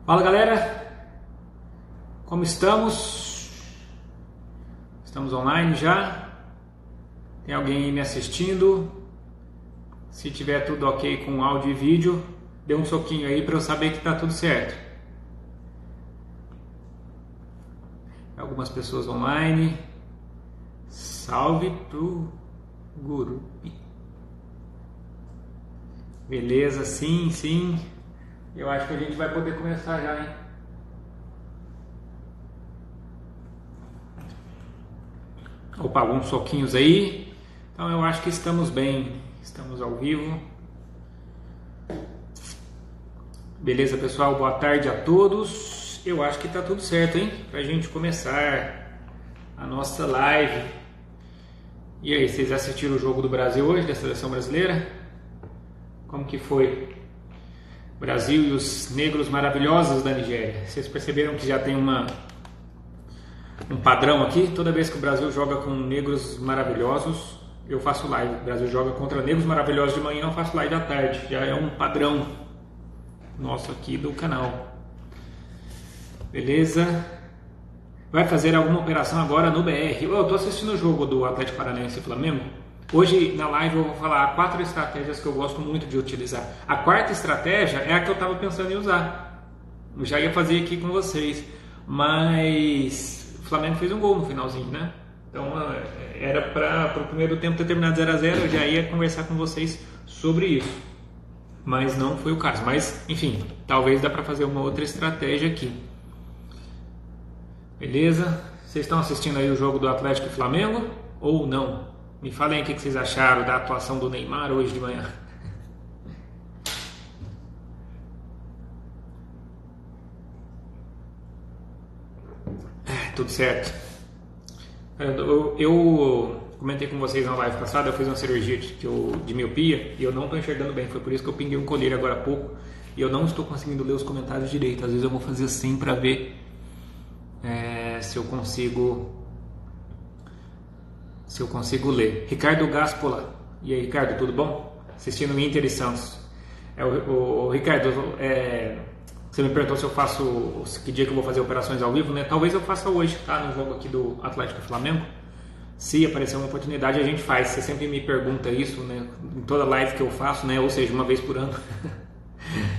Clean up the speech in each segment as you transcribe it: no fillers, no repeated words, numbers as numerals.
Fala galera, como estamos? Estamos online já? Tem alguém aí me assistindo? Se tiver tudo ok com áudio e vídeo, dê um soquinho aí para eu saber que está tudo certo. Algumas pessoas online. Salve pro guru. Beleza, sim. Eu acho que a gente vai poder começar já, hein? Opa, alguns soquinhos aí. Então eu acho que estamos bem. Estamos ao vivo. Beleza, pessoal? Boa tarde a todos. Eu acho que tá tudo certo, hein? Pra gente começar a nossa live. E aí, vocês assistiram o jogo do Brasil hoje, da seleção brasileira? Como que foi? Brasil e os negros maravilhosos da Nigéria. Vocês perceberam que já tem um padrão aqui? Toda vez que o Brasil joga com negros maravilhosos, eu faço live. O Brasil joga contra negros maravilhosos de manhã, eu faço live à tarde. Já é um padrão nosso aqui do canal. Beleza? Vai fazer alguma operação agora no BR. Eu tô assistindo o jogo do Atlético Paranaense e Flamengo. Hoje na live eu vou falar 4 estratégias que eu gosto muito de utilizar. A quarta estratégia é a que eu estava pensando em usar. Eu já ia fazer aqui com vocês, mas o Flamengo fez um gol no finalzinho, né? Então era para o primeiro tempo ter terminado 0 a 0, eu já ia conversar com vocês sobre isso. Mas não foi o caso. Mas enfim, talvez dá para fazer uma outra estratégia aqui. Beleza? Vocês estão assistindo aí o jogo do Atlético e Flamengo ou não? Me falem aí o que vocês acharam da atuação do Neymar hoje de manhã. Tudo certo. Eu comentei com vocês na live passada, eu fiz uma cirurgia de miopia e eu não estou enxergando bem. Foi por isso que eu pinguei um colírio agora há pouco e eu não estou conseguindo ler os comentários direito. Às vezes eu vou fazer assim para ver se eu consigo ler. Ricardo Gaspola. E aí, Ricardo, tudo bom? Assistindo Inter e Santos. Ricardo, você me perguntou se eu faço, que dia que eu vou fazer operações ao vivo, né? Talvez eu faça hoje, tá? No jogo aqui do Atlético e Flamengo. Se aparecer uma oportunidade, a gente faz. Você sempre me pergunta isso, né? Em toda live que eu faço, né? Ou seja, uma vez por ano.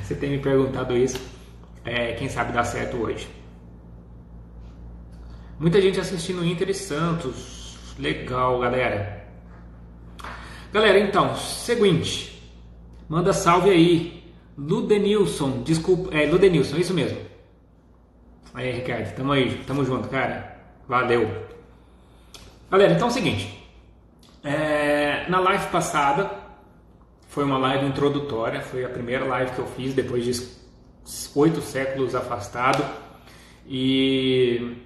Você tem me perguntado isso. Quem sabe dá certo hoje. Muita gente assistindo Inter e Santos. Legal, galera. Galera, então, seguinte. Manda salve aí. Ludenilson, desculpa. Ludenilson, isso mesmo. Aí, Ricardo, tamo junto, cara. Valeu. Galera, então é o seguinte. Na live passada, foi uma live introdutória. Foi a primeira live que eu fiz depois de 8 séculos afastado. E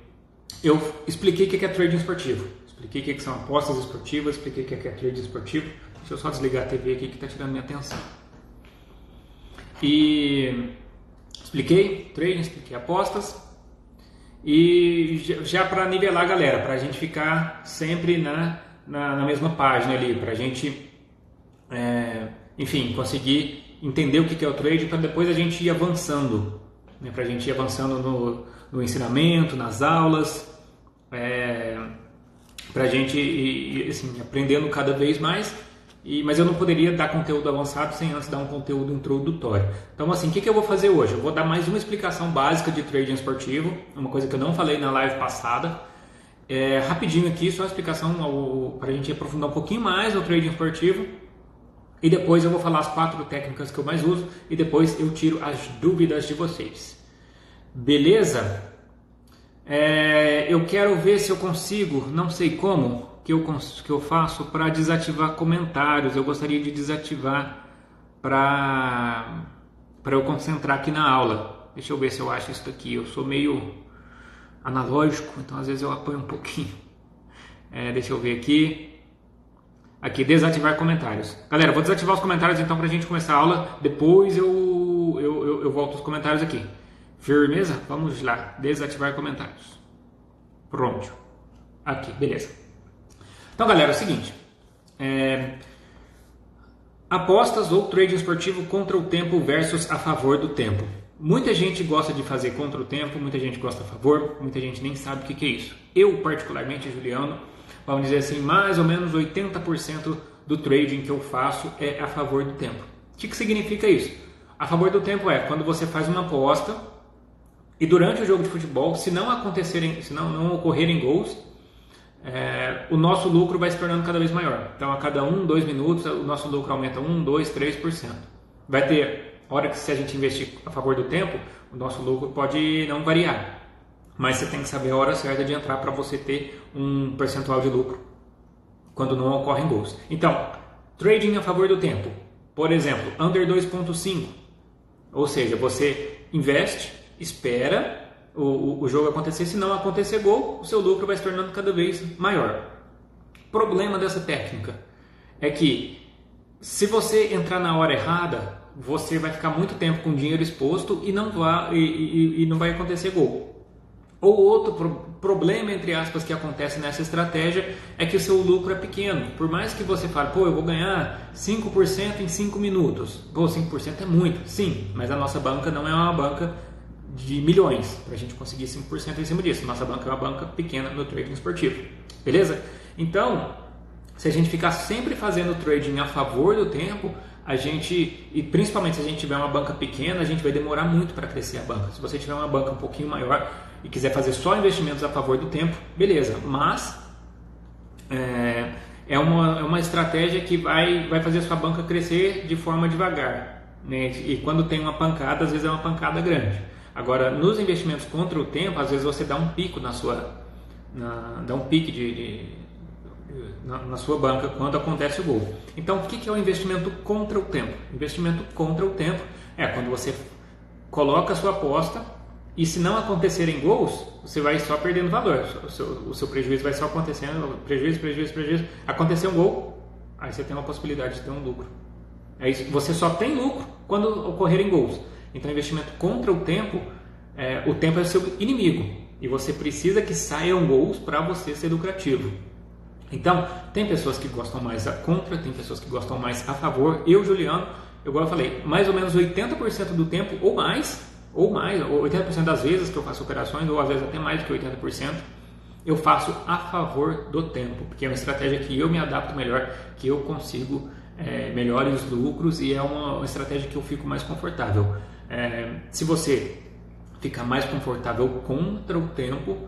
eu expliquei o que é trading esportivo. Expliquei o que são apostas esportivas, expliquei o que é trading esportivo. Deixa eu só desligar a TV aqui que está tirando minha atenção. E expliquei trading, expliquei apostas. E já para nivelar a galera, para a gente ficar sempre na mesma página ali, para a gente, enfim, conseguir entender o que é o trade, para depois a gente ir avançando, né? Para a gente ir avançando no ensinamento, nas aulas, para a gente ir assim, aprendendo cada vez mais, mas eu não poderia dar conteúdo avançado sem antes dar um conteúdo introdutório. Então assim, o que eu vou fazer hoje? Eu vou dar mais uma explicação básica de trading esportivo, uma coisa que eu não falei na live passada, rapidinho aqui, só uma explicação para a gente aprofundar um pouquinho mais o trading esportivo, e depois eu vou falar as 4 técnicas que eu mais uso, e depois eu tiro as dúvidas de vocês. Beleza? Eu quero ver se eu consigo, não sei como, que eu faço para desativar comentários. Eu gostaria de desativar para eu concentrar aqui na aula. Deixa eu ver se eu acho isso daqui. Eu sou meio analógico, então às vezes eu apanho um pouquinho. Deixa eu ver aqui. Aqui, desativar comentários. Galera, vou desativar os comentários então para a gente começar a aula. Depois eu volto os comentários aqui. Firmeza? Vamos lá, desativar comentários. Pronto. Aqui, beleza. Então, galera, é o seguinte. Apostas ou trading esportivo contra o tempo versus a favor do tempo. Muita gente gosta de fazer contra o tempo, muita gente gosta a favor, muita gente nem sabe o que é isso. Eu, particularmente, Juliano, vamos dizer assim, mais ou menos 80% do trading que eu faço é a favor do tempo. O que significa isso? A favor do tempo é quando você faz uma aposta e durante o jogo de futebol, se não ocorrerem gols, o nosso lucro vai se tornando cada vez maior. Então, a cada 1, 2 minutos, o nosso lucro aumenta 1, 2, 3%. Vai ter hora que, se a gente investir a favor do tempo, o nosso lucro pode não variar. Mas você tem que saber a hora certa de entrar para você ter um percentual de lucro quando não ocorrem gols. Então, trading a favor do tempo. Por exemplo, under 2.5. Ou seja, você investe, espera o jogo acontecer. Se não acontecer gol, o seu lucro vai se tornando cada vez maior. O problema dessa técnica é que se você entrar na hora errada, você vai ficar muito tempo com o dinheiro exposto e não vai acontecer gol. Ou outro problema, entre aspas, que acontece nessa estratégia é que o seu lucro é pequeno. Por mais que você fale, eu vou ganhar 5% em 5 minutos. 5% é muito, sim, mas a nossa banca não é uma banca de milhões para a gente conseguir 5% em cima disso. Nossa banca é uma banca pequena no trading esportivo, beleza? Então, se a gente ficar sempre fazendo trading a favor do tempo, e principalmente se a gente tiver uma banca pequena, a gente vai demorar muito para crescer a banca. Se você tiver uma banca um pouquinho maior e quiser fazer só investimentos a favor do tempo, beleza, mas é uma estratégia que vai fazer a sua banca crescer de forma devagar, né? E quando tem uma pancada, às vezes é uma pancada grande. Agora, nos investimentos contra o tempo, às vezes você dá um pico na sua banca quando acontece o gol. Então, o que é o investimento contra o tempo? Investimento contra o tempo é quando você coloca a sua aposta e, se não acontecerem gols, você vai só perdendo valor. O seu prejuízo vai só acontecendo, prejuízo. Aconteceu um gol, aí você tem uma possibilidade de ter um lucro. É isso. Você só tem lucro quando ocorrerem gols. Então, investimento contra o tempo é o seu inimigo e você precisa que saiam gols para você ser lucrativo. Então, tem pessoas que gostam mais a contra, tem pessoas que gostam mais a favor. Eu, Juliano, igual eu falei, mais ou menos 80% do tempo ou mais, 80% das vezes que eu faço operações, ou às vezes até mais do que 80%, eu faço a favor do tempo, porque é uma estratégia que eu me adapto melhor, que eu consigo melhores lucros e é uma estratégia que eu fico mais confortável. Se você ficar mais confortável contra o tempo,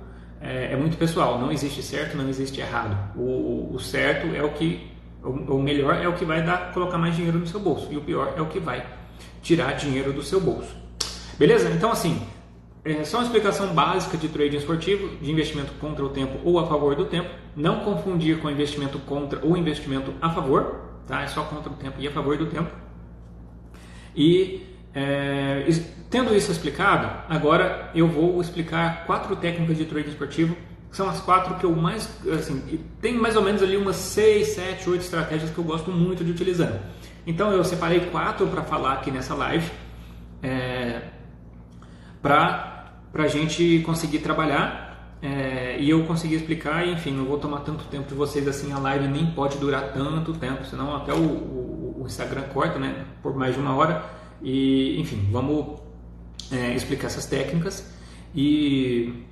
é muito pessoal, não existe certo, não existe errado. O certo é o melhor é o que vai colocar mais dinheiro no seu bolso, e o pior é o que vai tirar dinheiro do seu bolso. Beleza? Então, assim, só uma explicação básica de trading esportivo, de investimento contra o tempo ou a favor do tempo. Não confundir com investimento contra ou investimento a favor, tá? É só contra o tempo e a favor do tempo. E tendo isso explicado, agora eu vou explicar 4 técnicas de trading esportivo, que são as 4 que eu mais, tem mais ou menos ali umas 6, 7, 8 estratégias que eu gosto muito de utilizar. Então eu separei 4 para falar aqui nessa live, para a gente conseguir trabalhar e eu conseguir explicar. Enfim, não vou tomar tanto tempo de vocês assim, a live nem pode durar tanto tempo, senão até o Instagram corta, né, por mais de 1 hora. E, enfim, vamos explicar essas técnicas e,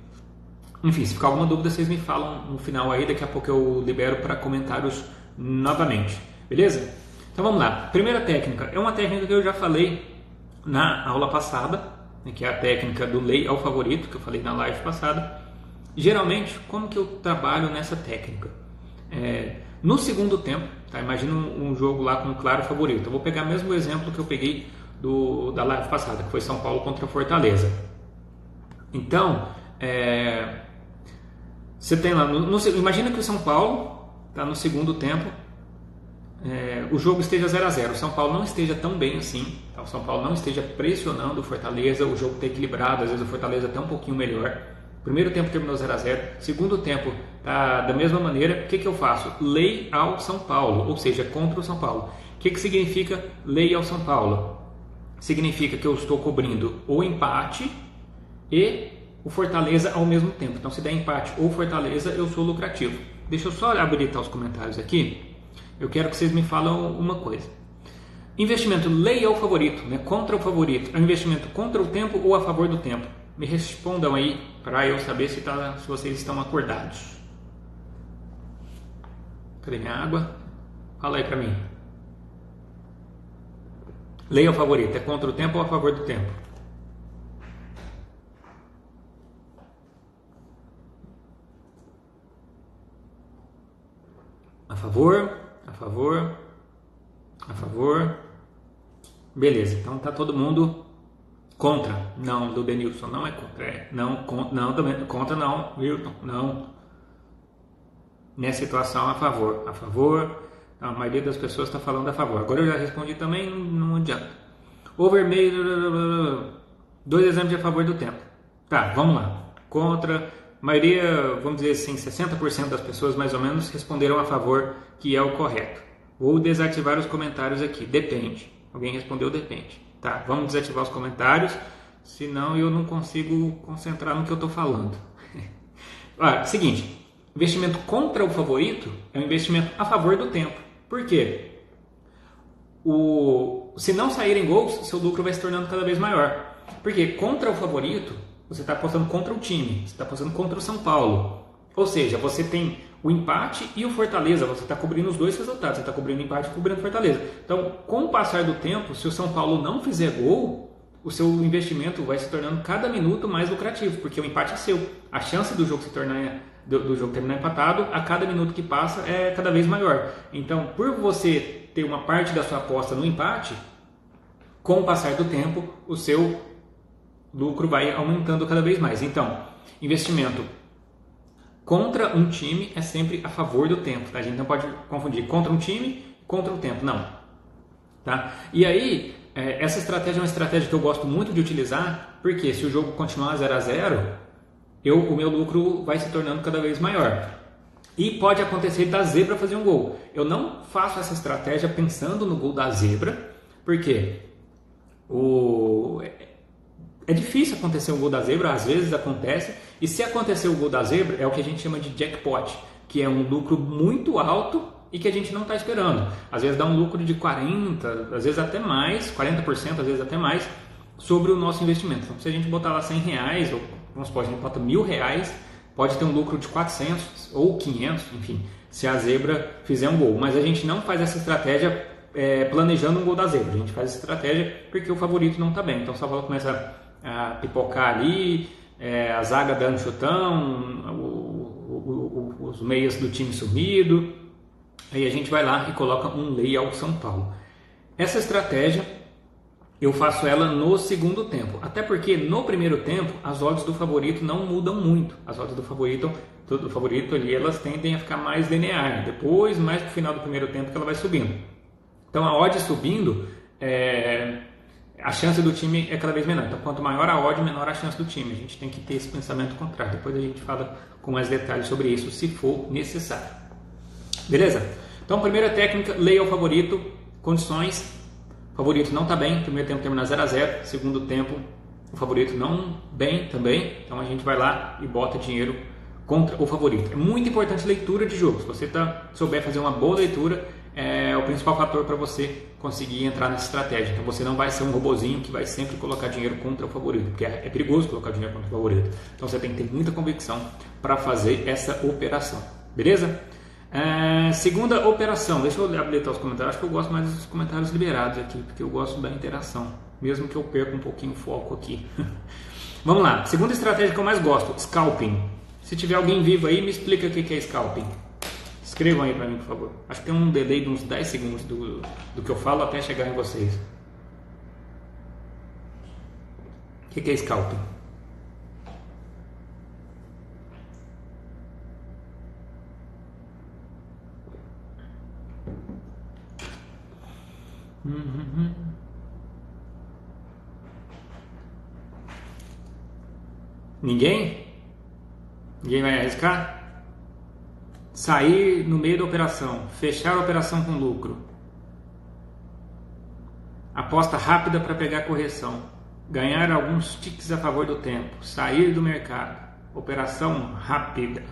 enfim, se ficar alguma dúvida vocês me falam no final aí, daqui a pouco eu libero para comentários novamente, beleza? Então vamos lá. Primeira técnica, é uma técnica que eu já falei na aula passada, né, que é a técnica do lei ao favorito, que eu falei na live passada. Geralmente, como que eu trabalho nessa técnica? No segundo tempo, tá? Imagina um jogo lá com um claro favorito. Eu vou pegar mesmo o exemplo que eu peguei da live passada, que foi São Paulo contra Fortaleza. Então, você tem lá, imagina que o São Paulo está no segundo tempo, o jogo esteja 0-0, o São Paulo não esteja tão bem assim, tá? O São Paulo não esteja pressionando o Fortaleza, o jogo está equilibrado, às vezes o Fortaleza até um pouquinho melhor. Primeiro tempo terminou 0-0, segundo tempo está da mesma maneira. O que eu faço? Lei ao São Paulo, ou seja, contra o São Paulo. O que significa lei ao São Paulo? Significa que eu estou cobrindo o empate e o Fortaleza ao mesmo tempo. Então, se der empate ou Fortaleza, eu sou lucrativo. Deixa eu só habilitar os comentários aqui. Eu quero que vocês me falem uma coisa. Investimento leia ao favorito, né? Contra o favorito. É um investimento contra o tempo ou a favor do tempo? Me respondam aí para eu saber se vocês estão acordados. Cadê minha água? Fala aí para mim. Leia ao favorito. É contra o tempo ou a favor do tempo? A favor, a favor, a favor. Beleza, então tá todo mundo contra. Não, do Denilson não é contra. Não, também contra não, Wilton, não. Nessa situação a favor. A favor, a maioria das pessoas está falando a favor. Agora eu já respondi também, não adianta. Over meio, 2 exemplos de a favor do tempo. Tá, vamos lá. Contra, a maioria, vamos dizer assim, 60% das pessoas mais ou menos responderam a favor, que é o correto. Vou desativar os comentários aqui, depende. Alguém respondeu depende. Tá, vamos desativar os comentários, senão eu não consigo concentrar no que eu estou falando. Seguinte, investimento contra o favorito é um investimento a favor do tempo. Por quê? Se não saírem gols, seu lucro vai se tornando cada vez maior. Porque contra o favorito, você está apostando contra o time, você está apostando contra o São Paulo. Ou seja, você tem o empate e o Fortaleza, você está cobrindo os dois resultados, você está cobrindo o empate e cobrindo o Fortaleza. Então, com o passar do tempo, se o São Paulo não fizer gol, o seu investimento vai se tornando cada minuto mais lucrativo, porque o empate é seu. A chance do jogo do jogo terminar empatado, a cada minuto que passa é cada vez maior. Então, por você ter uma parte da sua aposta no empate, com o passar do tempo, o seu lucro vai aumentando cada vez mais. Então, investimento contra um time é sempre a favor do tempo. Tá? A gente não pode confundir contra um time contra o tempo, não. Tá? E aí, essa estratégia é uma estratégia que eu gosto muito de utilizar, porque se o jogo continuar 0-0, o meu lucro vai se tornando cada vez maior. E pode acontecer da zebra fazer um gol. Eu não faço essa estratégia pensando no gol da zebra, porque é difícil acontecer o gol da zebra, às vezes acontece, e se acontecer o gol da zebra é o que a gente chama de jackpot, que é um lucro muito alto e que a gente não está esperando. Às vezes dá um lucro de 40%, às vezes até mais, 40%, às vezes até mais, sobre o nosso investimento. Então, se a gente botar lá R$100, ou vamos supor, a gente bota R$1.000, pode ter um lucro de 400 ou 500, enfim, se a zebra fizer um gol. Mas a gente não faz essa estratégia planejando um gol da zebra. A gente faz essa estratégia porque o favorito não está bem. Então, o São Paulo começa a pipocar ali, a zaga dando chutão, os meias do time sumido. Aí a gente vai lá e coloca um lei ao São Paulo. Essa estratégia eu faço ela no segundo tempo, até porque no primeiro tempo as odds do favorito não mudam muito. As odds do favorito ali, elas tendem a ficar mais linear. Depois, mais pro final do primeiro tempo, que ela vai subindo. Então a odd subindo, a chance do time é cada vez menor. Então quanto maior a odd, menor a chance do time. A gente tem que ter esse pensamento contrário. Depois a gente fala com mais detalhes sobre isso, se for necessário. Beleza? Então primeira técnica, leia o favorito, condições. O favorito não está bem, primeiro tempo termina 0-0, segundo tempo o favorito não bem também, então a gente vai lá e bota dinheiro contra o favorito. É muito importante leitura de jogo. Se você souber fazer uma boa leitura, é o principal fator para você conseguir entrar nessa estratégia. Então você não vai ser um robozinho que vai sempre colocar dinheiro contra o favorito, porque é perigoso colocar dinheiro contra o favorito. Então você tem que ter muita convicção para fazer essa operação. Beleza? Segunda operação, deixa eu habilitar os comentários. Acho que eu gosto mais dos comentários liberados aqui, porque eu gosto da interação, mesmo que eu perca um pouquinho o foco aqui. Vamos lá, segunda estratégia que eu mais gosto, scalping. Se tiver alguém vivo aí, me explica o que é scalping. Escrevam aí para mim, por favor. Acho que tem um delay de uns 10 segundos do que eu falo até chegar em vocês. O que é scalping? Ninguém? Ninguém vai arriscar? Sair no meio da operação, fechar a operação com lucro, aposta rápida para pegar correção, ganhar alguns ticks a favor do tempo, sair do mercado, operação rápida.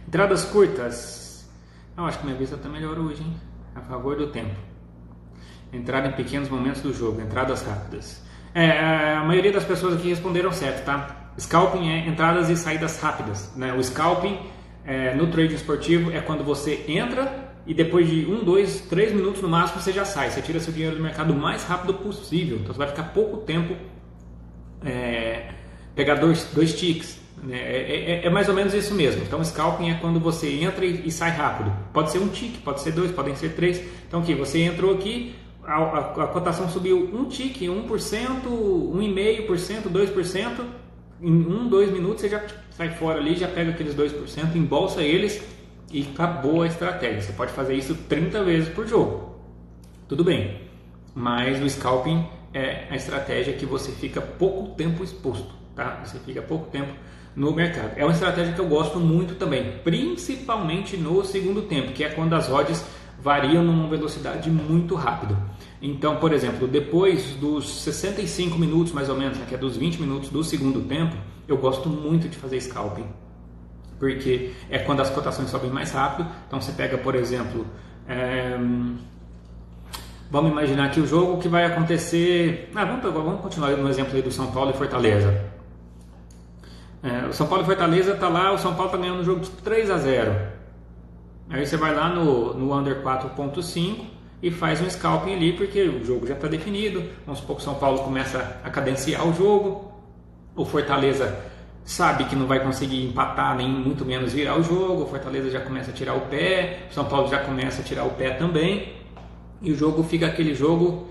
Entradas curtas. Eu acho que minha vista está melhor hoje, hein? A favor do tempo. Entrar em pequenos momentos do jogo, entradas rápidas. A maioria das pessoas aqui responderam certo, tá? Scalping é entradas e saídas rápidas, né? O scalping no trading esportivo é quando você entra e depois de 1, 2, 3 minutos no máximo você já sai. Você tira seu dinheiro do mercado o mais rápido possível. Então você vai ficar pouco tempo pegar dois ticks. É mais ou menos isso mesmo. Então scalping é quando você entra e sai rápido. Pode ser um tick, pode ser 2, podem ser 3. Então aqui, você entrou aqui, a cotação subiu um tique, 1%, 1,5%, 2%. Em 1, 2 minutos você já sai fora ali, já pega aqueles 2%, embolsa eles e acabou a estratégia. Você pode fazer isso 30 vezes por jogo. Tudo bem, mas o scalping é a estratégia que você fica pouco tempo exposto, tá? Você fica pouco tempo no mercado. É uma estratégia que eu gosto muito também, principalmente no segundo tempo, que é quando as odds variam numa velocidade muito rápida. Então, por exemplo, depois dos 65 minutos mais ou menos, que é dos 20 minutos do segundo tempo, eu gosto muito de fazer scalping, porque é quando as cotações sobem mais rápido. Então você pega, por exemplo, vamos imaginar que o jogo que vai acontecer, vamos continuar no exemplo aí do São Paulo e Fortaleza. O São Paulo e Fortaleza está lá, o São Paulo está ganhando o jogo de 3-0. Aí você vai lá no under 4.5 e faz um scalping ali, porque o jogo já está definido. Vamos supor que o São Paulo começa a cadenciar o jogo, o Fortaleza sabe que não vai conseguir empatar, nem muito menos virar o jogo, o Fortaleza já começa a tirar o pé, o São Paulo já começa a tirar o pé também, e o jogo fica aquele jogo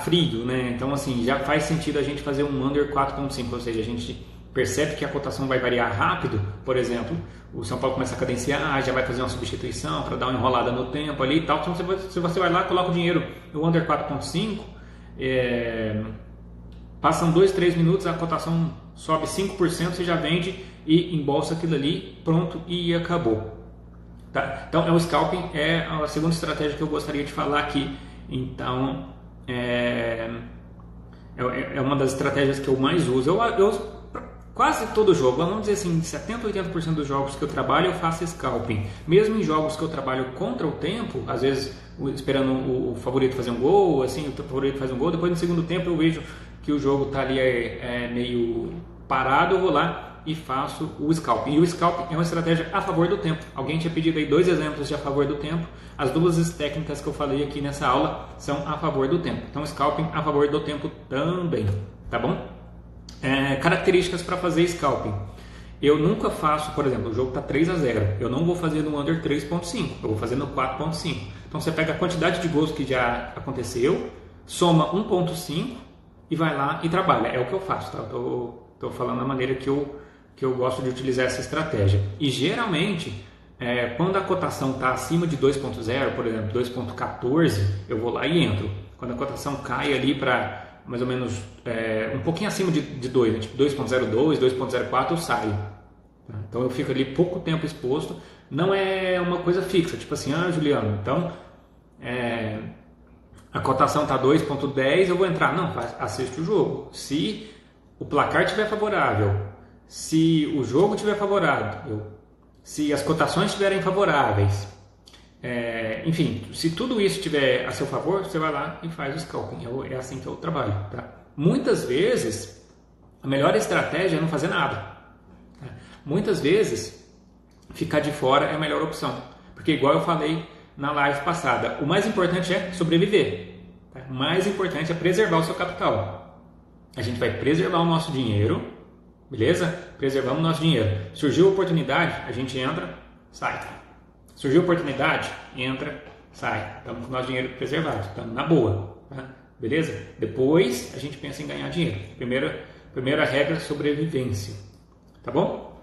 frio, né? Então assim, já faz sentido a gente fazer um under 4.5, ou seja, a gente percebe que a cotação vai variar rápido. Por exemplo, o São Paulo começa a cadenciar, já vai fazer uma substituição para dar uma enrolada no tempo ali e tal. Então se você vai lá, coloca o dinheiro no under 4.5, passam 2, 3 minutos, a cotação sobe 5%, você já vende e embolsa aquilo ali, pronto, e acabou. Tá? Então o scalping é a segunda estratégia que eu gostaria de falar aqui. Então é uma das estratégias que eu mais uso. Eu uso quase todo jogo, vamos dizer assim, 70% a 80% dos jogos que eu trabalho eu faço scalping. Mesmo em jogos que eu trabalho contra o tempo, às vezes esperando o favorito fazer um gol, assim, o favorito faz um gol, depois no segundo tempo eu vejo que o jogo está ali meio parado, eu vou lá e faço o scalping. E o scalping é uma estratégia a favor do tempo. Alguém tinha pedido aí 2 exemplos de a favor do tempo. As duas técnicas que eu falei aqui nessa aula são a favor do tempo. Então scalping a favor do tempo também, tá bom? Características para fazer scalping. Eu nunca faço, por exemplo, o jogo está 3-0, eu não vou fazer no under 3.5, eu vou fazer no 4.5. Então você pega a quantidade de gols que já aconteceu, soma 1.5 e vai lá e trabalha. É o que eu faço, tá? Estou falando da maneira que eu gosto de utilizar essa estratégia. E geralmente, quando a cotação está acima de 2.0, por exemplo, 2.14, eu vou lá e entro. Quando a cotação cai ali para mais ou menos um pouquinho acima de 2, né? Tipo 2.02, 2.04, eu saio. Tá? Então eu fico ali pouco tempo exposto. Não é uma coisa fixa, tipo assim, Juliano, então a cotação está 2.10, eu vou entrar. Não, assiste o jogo. Se o placar estiver favorável, se o jogo estiver favorável, se as cotações estiverem favoráveis, enfim, se tudo isso estiver a seu favor, você vai lá e faz o scalping. É assim que eu trabalho. Tá? Muitas vezes, a melhor estratégia é não fazer nada. Tá? Muitas vezes, ficar de fora é a melhor opção. Porque igual eu falei na live passada, o mais importante é sobreviver. Tá? O mais importante é preservar o seu capital. A gente vai preservar o nosso dinheiro, beleza? Preservamos o nosso dinheiro. Surgiu a oportunidade, a gente entra, sai. Surgiu a oportunidade, entra, sai. Estamos com o nosso dinheiro preservado, estamos na boa, tá? Beleza? Depois a gente pensa em ganhar dinheiro. Primeira regra, sobrevivência, tá bom?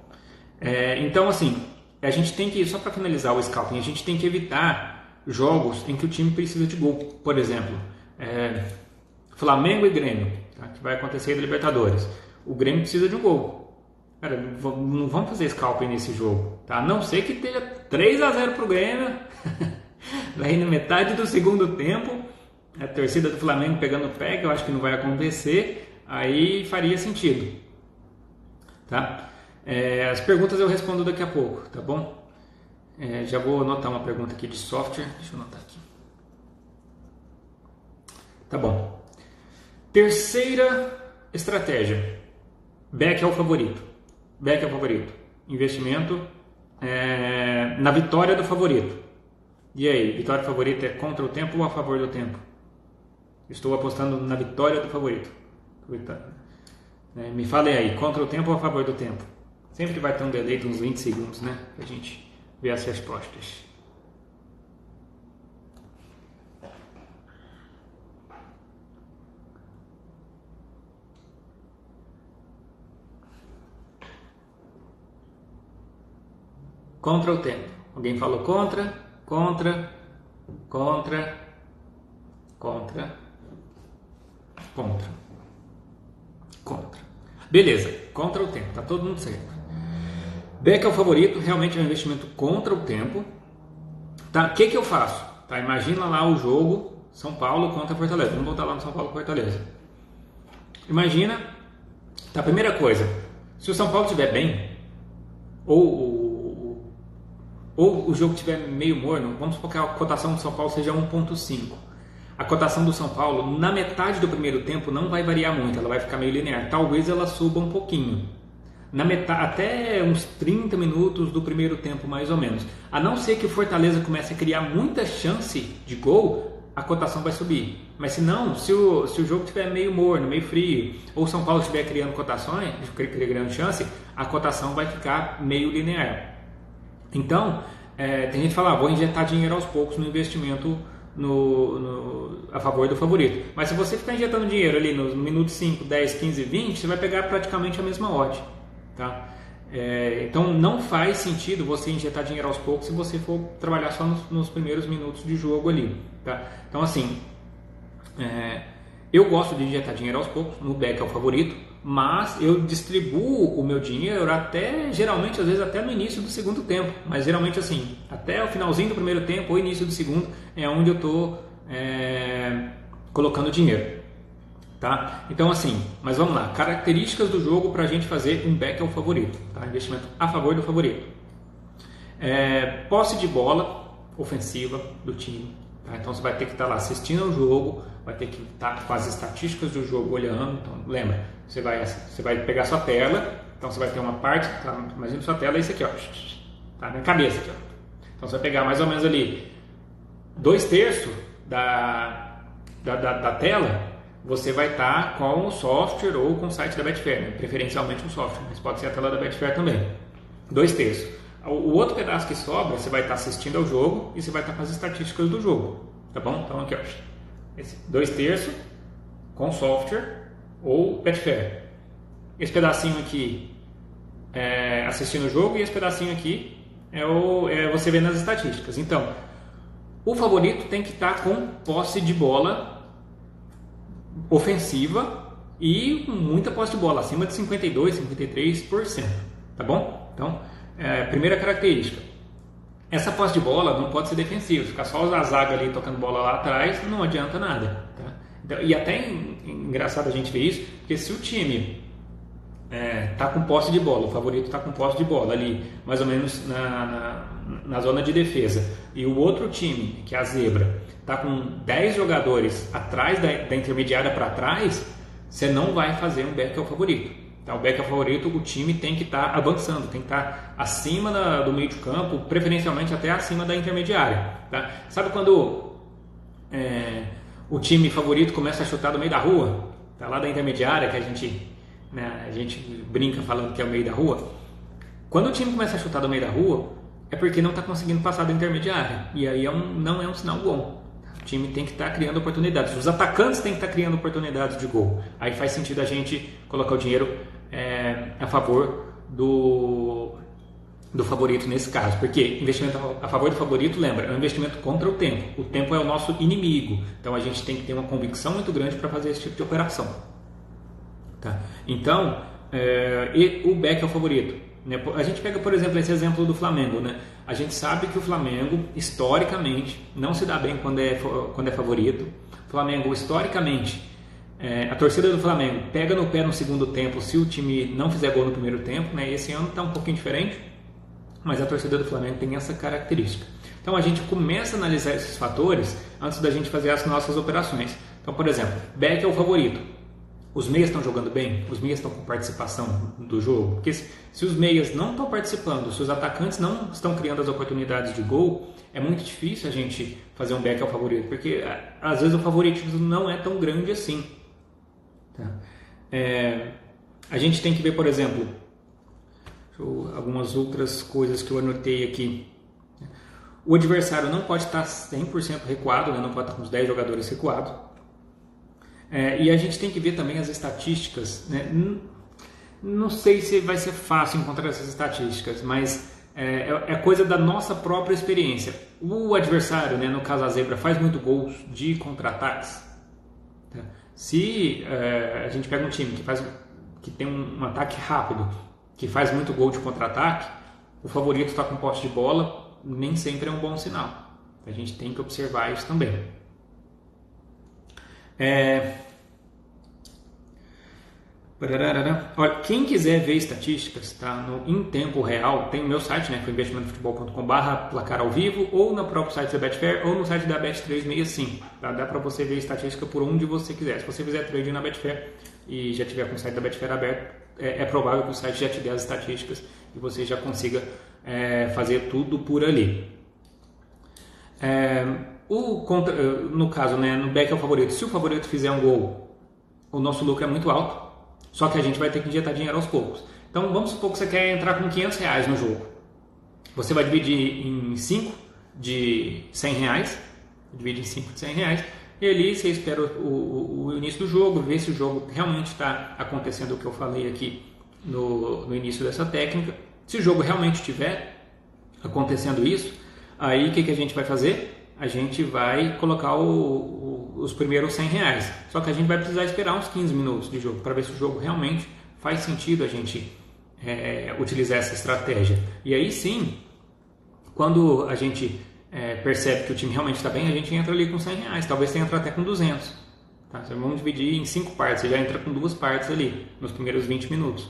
Então assim, a gente tem que, só para finalizar o scalping, a gente tem que evitar jogos em que o time precisa de gol. Por exemplo, Flamengo e Grêmio, tá? Que vai acontecer na Libertadores. O Grêmio precisa de um gol. Cara, não vamos fazer scalping nesse jogo, tá? A não ser que esteja 3-0 pro Grêmio, aí na metade do segundo tempo, a torcida do Flamengo pegando o pé, que eu acho que não vai acontecer, aí faria sentido, tá? As perguntas eu respondo daqui a pouco, tá bom? Já vou anotar uma pergunta aqui de software, deixa eu anotar aqui. Tá bom. Terceira estratégia. Back é o favorito. Back é o favorito. Investimento na vitória do favorito. E aí, vitória do favorito é contra o tempo ou a favor do tempo? Estou apostando na vitória do favorito. Me falem aí, contra o tempo ou a favor do tempo? Sempre vai ter um delay de uns 20 segundos, né? Pra gente ver as respostas. Contra o tempo. Alguém falou contra, contra, contra, contra, contra, contra. Beleza, contra o tempo, tá todo mundo certo. Back é o favorito, realmente é um investimento contra o tempo. Tá? O que eu faço? Tá? Imagina lá o jogo São Paulo contra Fortaleza. Vamos voltar lá no São Paulo Fortaleza. Imagina, tá, a primeira coisa, se o São Paulo estiver bem, ou o jogo estiver meio morno, vamos supor que a cotação do São Paulo seja 1.5. A cotação do São Paulo, na metade do primeiro tempo, não vai variar muito, ela vai ficar meio linear. Talvez ela suba um pouquinho. Na metade, até uns 30 minutos do primeiro tempo, mais ou menos. A não ser que o Fortaleza comece a criar muita chance de gol, a cotação vai subir. Mas se não, se o jogo estiver meio morno, meio frio, ou o São Paulo estiver criando cotações, criando chance, a cotação vai ficar meio linear. Então, tem gente que fala, vou injetar dinheiro aos poucos no investimento a favor do favorito. Mas se você ficar injetando dinheiro ali nos minutos 5, 10, 15, 20, você vai pegar praticamente a mesma odd. Tá? Então, não faz sentido você injetar dinheiro aos poucos se você for trabalhar só nos primeiros minutos de jogo ali. Tá? Então, assim, eu gosto de injetar dinheiro aos poucos, no back é o favorito, mas eu distribuo o meu dinheiro até, geralmente, às vezes até no início do segundo tempo, mas geralmente assim, até o finalzinho do primeiro tempo ou início do segundo é onde eu estou colocando dinheiro, tá? Então assim, mas vamos lá, características do jogo para a gente fazer um back ao favorito, tá? Investimento a favor do favorito. Posse de bola ofensiva do time. Então você vai ter que estar lá assistindo ao jogo, vai ter que estar com as estatísticas do jogo olhando. Então lembra, você vai pegar sua tela, então você vai ter uma parte, tá? Imagina sua tela é isso aqui, ó, tá na cabeça aqui, ó. Então você vai pegar mais ou menos ali 2/3 da tela, você vai estar com o software ou com o site da Betfair, né? Preferencialmente o software, mas pode ser a tela da Betfair também. 2/3. O outro pedaço que sobra, você vai estar assistindo ao jogo e você vai estar com as estatísticas do jogo, tá bom? Então aqui, ó, esse 2/3 com software ou Betfair. Esse pedacinho aqui é assistindo o jogo e esse pedacinho aqui é você vendo as estatísticas. Então, o favorito tem que estar com posse de bola ofensiva e muita posse de bola, acima de 52%, 53%, tá bom? Então, primeira característica, essa posse de bola não pode ser defensiva, ficar só a zaga ali tocando bola lá atrás não adianta nada, tá? Então, e até engraçado a gente ver isso, porque se o time tá com posse de bola, o favorito está com posse de bola ali, mais ou menos na zona de defesa, e o outro time, que é a zebra, está com 10 jogadores atrás da intermediária para trás, você não vai fazer um back ao favorito. Tá, o back ao favorito, o time tem que estar avançando, tem que estar acima do meio de campo, preferencialmente até acima da intermediária. Tá? Sabe quando o time favorito começa a chutar do meio da rua? Tá lá da intermediária, que a gente brinca falando que é o meio da rua. Quando o time começa a chutar do meio da rua, é porque não está conseguindo passar da intermediária. E aí não é um sinal bom. O time tem que estar criando oportunidades. Os atacantes têm que estar criando oportunidades de gol. Aí faz sentido a gente colocar o dinheiro a favor do favorito nesse caso. Porque investimento a favor do favorito, lembra, é um investimento contra o tempo. O tempo é o nosso inimigo. Então a gente tem que ter uma convicção muito grande para fazer esse tipo de operação. Tá? Então, o back é o favorito. Né? A gente pega, por exemplo, esse exemplo do Flamengo. Né? A gente sabe que o Flamengo, historicamente, não se dá bem quando é favorito. O Flamengo, historicamente, a torcida do Flamengo pega no pé no segundo tempo se o time não fizer gol no primeiro tempo. Né? Esse ano está um pouquinho diferente, mas a torcida do Flamengo tem essa característica. Então a gente começa a analisar esses fatores antes da gente fazer as nossas operações. Então, por exemplo, Beck é o favorito. Os meias estão jogando bem? Os meias estão com participação do jogo? Porque se os meias não estão participando, se os atacantes não estão criando as oportunidades de gol, é muito difícil a gente fazer um Beck ao favorito, porque às vezes o favoritismo não é tão grande assim. Tá? A gente tem que ver, por exemplo, algumas outras coisas que eu anotei aqui. O adversário não pode estar 100% recuado, né? Não pode estar com os 10 jogadores recuados. E a gente tem que ver também as estatísticas. Né? Não sei se vai ser fácil encontrar essas estatísticas, mas é coisa da nossa própria experiência. O adversário, né, no caso a zebra, faz muito gols de contra-ataques. Tá? Se a gente pega um time que tem um ataque rápido, que faz muito gol de contra-ataque, o favorito está com posse de bola, nem sempre é um bom sinal. A gente tem que observar isso também. Olha, quem quiser ver estatísticas, tá, em tempo real, tem o meu site, né, que é investimentofutebol.com/placar ao vivo, ou no próprio site da Betfair, ou no site da Bet365. Tá? Dá para você ver estatística por onde você quiser. Se você fizer trading na Betfair e já tiver com o site da Betfair aberto, é provável que o site já te dê as estatísticas e você já consiga fazer tudo por ali. No caso, né, no Beck é o favorito. Se o favorito fizer um gol, o nosso lucro é muito alto, só que a gente vai ter que injetar dinheiro aos poucos. Então vamos supor que você quer entrar com R$500 no jogo. Você vai dividir em 5 de R$100, divide em 5 de R$100, e ali você espera o início do jogo, ver se o jogo realmente está acontecendo o que eu falei aqui no início dessa técnica. Se o jogo realmente estiver acontecendo isso, aí o que a gente vai fazer? A gente vai colocar os primeiros R$100. Só que a gente vai precisar esperar uns 15 minutos de jogo para ver se o jogo realmente faz sentido a gente utilizar essa estratégia. E aí sim, quando a gente percebe que o time realmente está bem, a gente entra ali com R$100. Talvez você entre até com 200. Tá? Então, vamos dividir em 5 partes. Você já entra com 2 partes ali nos primeiros 20 minutos.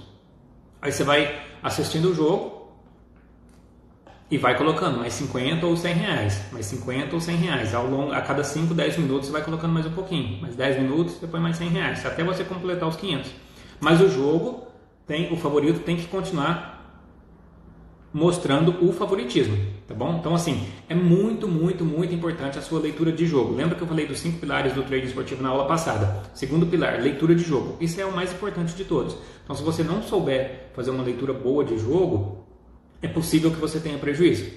Aí você vai assistindo o jogo e vai colocando mais 50 ou R$100, mais 50 ou R$100. A cada 5, 10 minutos você vai colocando mais um pouquinho, mais 10 minutos você põe mais R$100, até você completar os 500. Mas o jogo, o favorito tem que continuar mostrando o favoritismo, tá bom? Então assim, é muito, muito, muito importante a sua leitura de jogo. Lembra que eu falei dos 5 pilares do trading esportivo na aula passada? Segundo pilar, leitura de jogo. Isso é o mais importante de todos. Então se você não souber fazer uma leitura boa de jogo, é possível que você tenha prejuízo.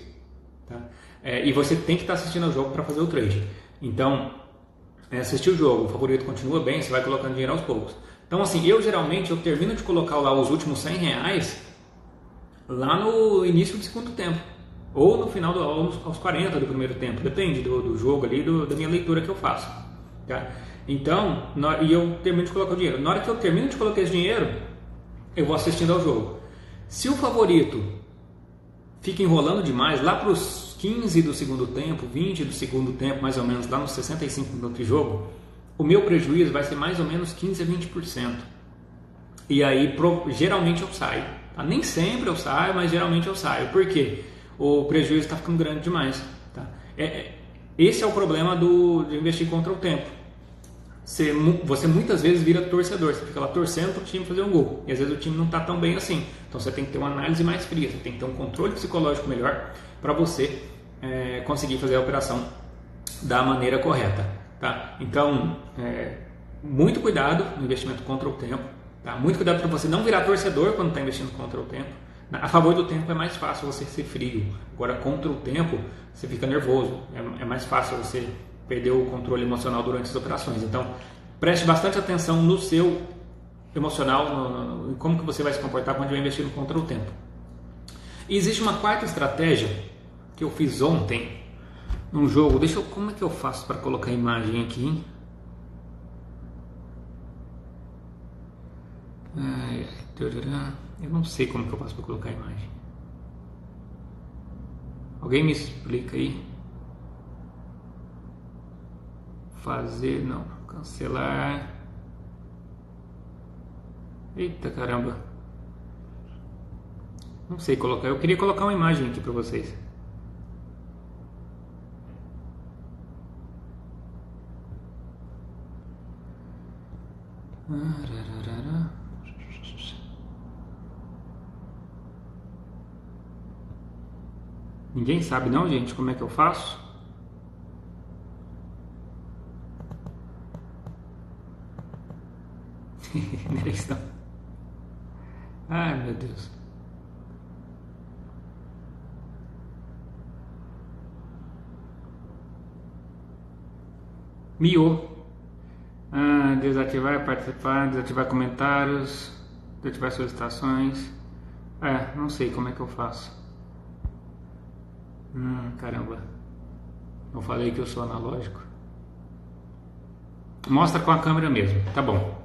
Tá? E você tem que estar assistindo ao jogo para fazer o trade. Então, assistir o jogo, o favorito continua bem, você vai colocando dinheiro aos poucos. Então, assim, eu termino de colocar lá os últimos R$100 lá no início do segundo tempo. Ou no final, aos 40 do primeiro tempo. Depende do jogo ali, da minha leitura que eu faço. Tá? Então, eu termino de colocar o dinheiro. Na hora que eu termino de colocar esse dinheiro, eu vou assistindo ao jogo. Se o favorito fica enrolando demais, lá para os 15 do segundo tempo, 20 do segundo tempo, mais ou menos, lá nos 65 minutos de jogo, o meu prejuízo vai ser mais ou menos 15 a 20%. E aí, geralmente eu saio. Tá? Nem sempre eu saio, mas geralmente eu saio. Por quê? O prejuízo está ficando grande demais. Tá? Esse é o problema de investir contra o tempo. Você muitas vezes vira torcedor, você fica lá torcendo para o time fazer um gol, e às vezes o time não está tão bem assim. Então você tem que ter uma análise mais fria, você tem que ter um controle psicológico melhor para você conseguir fazer a operação da maneira correta. Tá? Então, muito cuidado no investimento contra o tempo. Tá? Muito cuidado para você não virar torcedor quando está investindo contra o tempo. A favor do tempo é mais fácil você ser frio, agora contra o tempo você fica nervoso, é mais fácil você perder o controle emocional durante as operações. Então, preste bastante atenção no seu emocional, em como que você vai se comportar quando estiver investindo contra o tempo. E existe uma quarta estratégia que eu fiz ontem num jogo. Como é que eu faço para colocar a imagem aqui? Eu não sei como que eu faço para colocar a imagem. Alguém me explica aí? Cancelar. Eita caramba. Não sei colocar. Eu queria colocar uma imagem aqui para vocês. Ninguém sabe não, gente, como é que eu faço? Ai, meu Deus. Miou. Desativar, participar, desativar comentários, desativar solicitações. Não sei como é que eu faço. Caramba. Eu falei que eu sou analógico. Mostra com a câmera mesmo. Tá bom.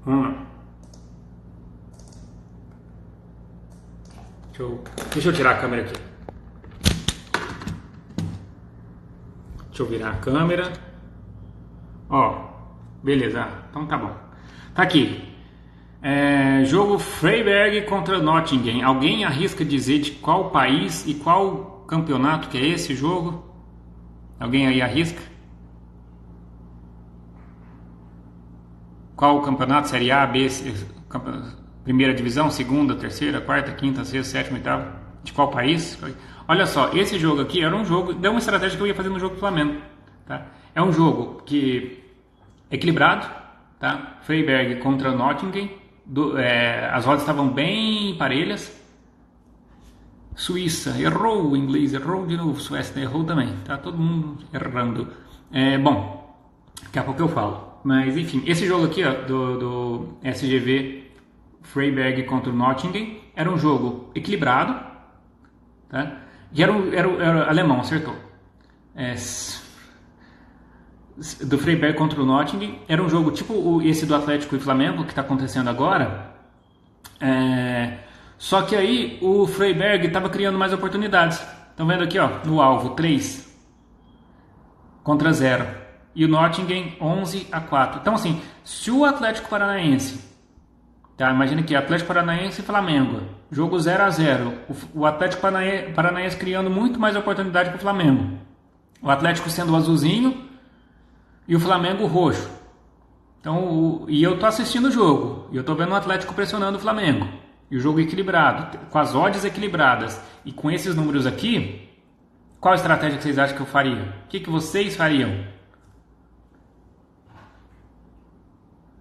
Vamos lá. Deixa eu tirar a câmera aqui. Deixa eu virar a câmera. Ó, beleza. Então tá bom. Tá aqui. Jogo Freiberg contra Nottingham. Alguém arrisca dizer de qual país e qual campeonato que é esse jogo? Alguém aí arrisca? Qual o campeonato? Série A, B, primeira divisão, segunda, terceira, quarta, quinta, sexta, sétima, oitava? De qual país? Olha só, esse jogo aqui era um jogo, deu uma estratégia que eu ia fazer no jogo do Flamengo. Tá? É um jogo que equilibrado, tá? Freiberg contra Nottingham. As rodas estavam bem parelhas. Suíça errou, o inglês errou de novo, Suécia errou também, tá todo mundo errando. Bom, daqui a pouco eu falo. Mas enfim, esse jogo aqui ó, do SGV Freiberg contra o Nottingham era um jogo equilibrado, tá? E era alemão, acertou. Do Freiberg contra o Nottingham era um jogo tipo esse do Atlético e Flamengo que está acontecendo agora. Só que aí o Freiberg estava criando mais oportunidades. Estão vendo aqui, ó, no alvo 3 contra 0 e o Nottingham 11-4. Então assim, se o Atlético Paranaense, tá, imagina aqui, Atlético Paranaense e Flamengo, jogo 0-0, o Atlético Paranaense criando muito mais oportunidade que o Flamengo, o Atlético sendo o azulzinho e o Flamengo roxo. Então, e eu tô assistindo o jogo e eu tô vendo o Atlético pressionando o Flamengo. E o jogo equilibrado, com as odds equilibradas e com esses números aqui, qual estratégia que vocês acham que eu faria? O que vocês fariam?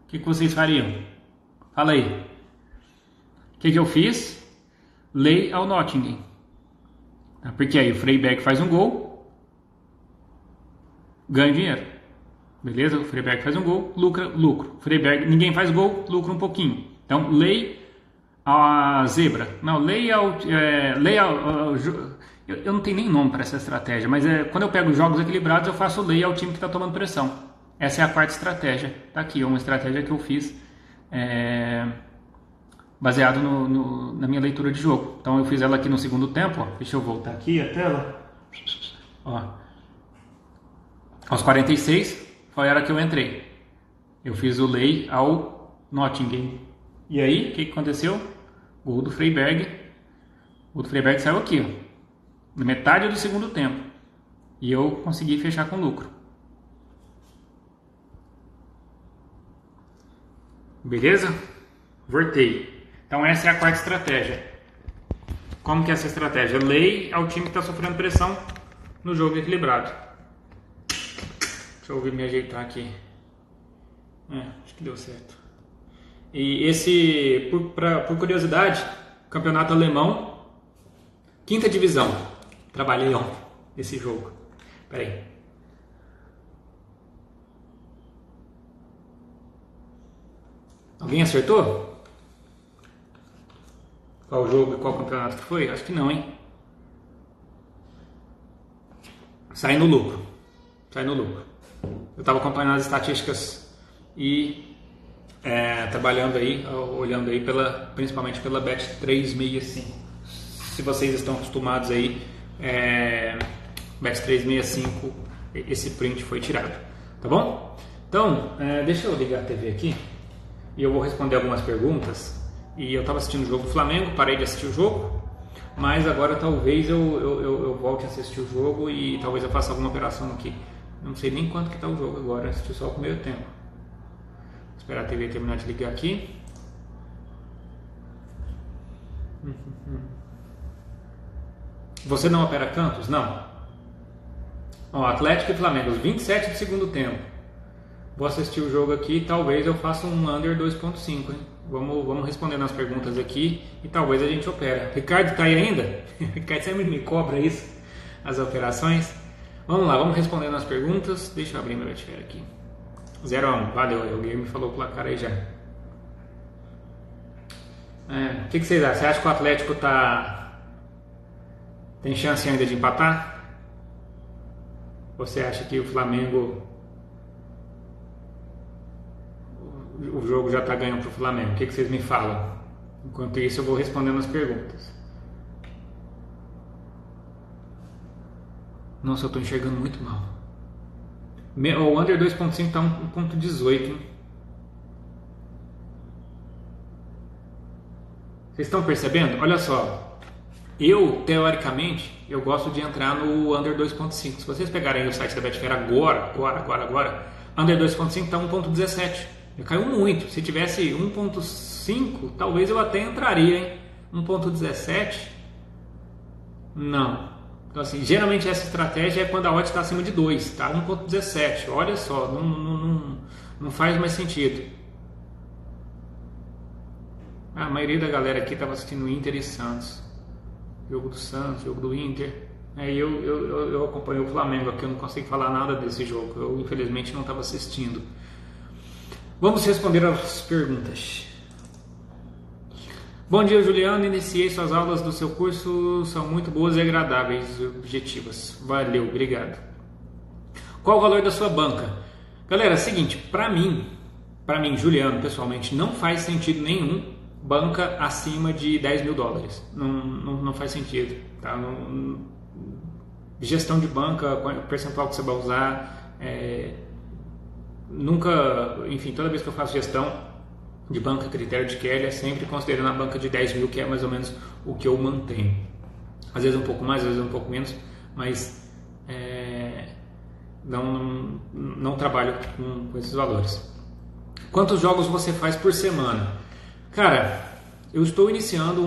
O que vocês fariam? Fala aí. O que eu fiz? Lei ao Nottingham. Porque aí o Freiberg faz um gol, ganha dinheiro. Beleza? O Freiberg faz um gol, lucro. Freiberg, ninguém faz gol, lucra um pouquinho. Então, lei a zebra. Não, eu não tenho nem nome para essa estratégia, mas quando eu pego jogos equilibrados, eu faço lei ao time que está tomando pressão. Essa é a quarta estratégia. Tá aqui, uma estratégia que eu fiz baseado na minha leitura de jogo. Então eu fiz ela aqui no segundo tempo. Ó. Deixa eu voltar aqui a tela. Ó. Aos 46 foi a hora que eu entrei. Eu fiz o lei ao Nottingham. E aí, o que aconteceu? Gol do Freiberg. O do Freiberg saiu aqui, ó, na metade do segundo tempo. E eu consegui fechar com lucro. Beleza? Voltei. Então essa é a quarta estratégia. Como que é essa estratégia? Lei ao time que está sofrendo pressão no jogo equilibrado. Deixa eu me ajeitar aqui. Acho que deu certo. E esse, por curiosidade, campeonato alemão, quinta divisão. Trabalhei ontem esse jogo. Pera aí. Alguém acertou? Qual jogo e qual campeonato que foi? Acho que não, hein? Sai no lucro. Eu estava acompanhando as estatísticas e trabalhando aí, olhando aí principalmente pela Bet365. Se vocês estão acostumados aí, Bet365, esse print foi tirado, tá bom? Então, deixa eu ligar a TV aqui e eu vou responder algumas perguntas. E eu estava assistindo o jogo do Flamengo, parei de assistir o jogo, mas agora talvez eu volte a assistir o jogo e talvez eu faça alguma operação aqui. Não sei nem quanto que está o jogo agora, assisti só o primeiro tempo. Esperar a TV terminar de ligar aqui. Você não opera cantos? Não. Ó, Atlético e Flamengo, os 27 do segundo tempo. Vou assistir o jogo aqui, talvez eu faça um under 2.5, hein? Vamos respondendo as perguntas aqui e talvez a gente opera. Ricardo tá aí ainda? Ricardo sempre me cobra isso, as operações. Vamos lá, vamos respondendo as perguntas. Deixa eu abrir meu Betfair aqui. 0-1, valeu, o Guilherme me falou o placar aí já. O que vocês acham? Você acha que o Atlético tem chance ainda de empatar? Você acha que o Flamengo, o jogo já está ganhando para o Flamengo? O que vocês me falam? Enquanto isso eu vou respondendo as perguntas. Nossa, eu estou enxergando muito mal. O under 2.5 está 1.18, hein? Vocês estão percebendo? Olha só, eu, teoricamente, eu gosto de entrar no under 2.5. Se vocês pegarem o site da Betfair agora, under 2.5 está 1.17. Já caiu muito. Se tivesse 1.5, talvez eu até entraria, hein? 1.17? Não. Então, assim, geralmente essa estratégia é quando a odd está acima de 2, tá? 1.17. Olha só, não faz mais sentido. A maioria da galera aqui estava assistindo Inter e Santos. Jogo do Santos, jogo do Inter. Aí eu acompanho o Flamengo aqui, eu não consigo falar nada desse jogo. Eu, infelizmente, não estava assistindo. Vamos responder as perguntas. Bom dia, Juliano. Iniciei suas aulas do seu curso, são muito boas e agradáveis, objetivas. Valeu, obrigado. Qual o valor da sua banca? Galera, é o seguinte, para mim, Juliano, pessoalmente, não faz sentido nenhum banca acima de 10 mil dólares. Não faz sentido. Tá? Gestão de banca, o percentual que você vai usar, enfim, toda vez que eu faço gestão de banca, critério de Kelly é sempre considerando a banca de 10 mil, que é mais ou menos o que eu mantenho. Às vezes um pouco mais, às vezes um pouco menos, mas não trabalho com esses valores. Quantos jogos você faz por semana? Cara, eu estou iniciando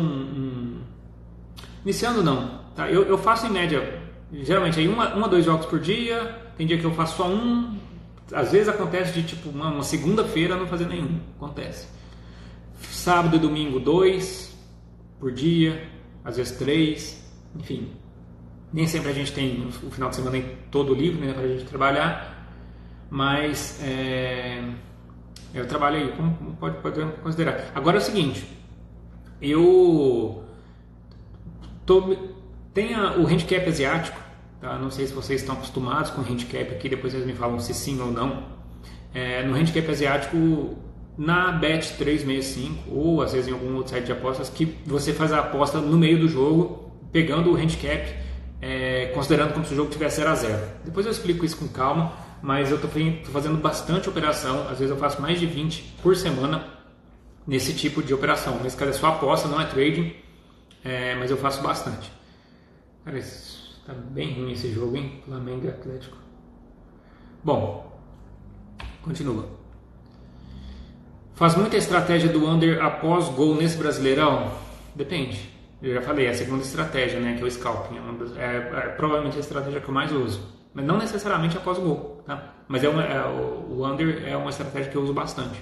Iniciando não, tá? Eu faço em média, geralmente aí 1 a 2 jogos por dia, tem dia que eu faço só um, às vezes acontece de tipo uma segunda-feira não fazer nenhum, acontece. Sábado e domingo 2 por dia, às vezes 3, enfim. Nem sempre a gente tem o final de semana todo livre, né, pra gente trabalhar, mas eu trabalho aí, como pode considerar. Agora é o seguinte, tem o handicap asiático, tá? Não sei se vocês estão acostumados com o handicap aqui, depois vocês me falam se sim ou não. No handicap asiático, na Bet365 ou às vezes em algum outro site de apostas, que você faz a aposta no meio do jogo, pegando o handicap, considerando como se o jogo tivesse 0-0. Depois eu explico isso com calma, mas eu estou fazendo bastante operação, às vezes eu faço mais de 20 por semana nesse tipo de operação. Nesse caso é só aposta, não é trading, mas eu faço bastante. Cara, está bem ruim esse jogo, hein? Flamengo e Atlético. Bom, continua. Faz muita estratégia do under após gol nesse Brasileirão? Depende. Eu já falei, é a segunda estratégia, né, que é o scalping. Provavelmente a estratégia que eu mais uso. Mas não necessariamente após o gol, tá? Mas o under é uma estratégia que eu uso bastante.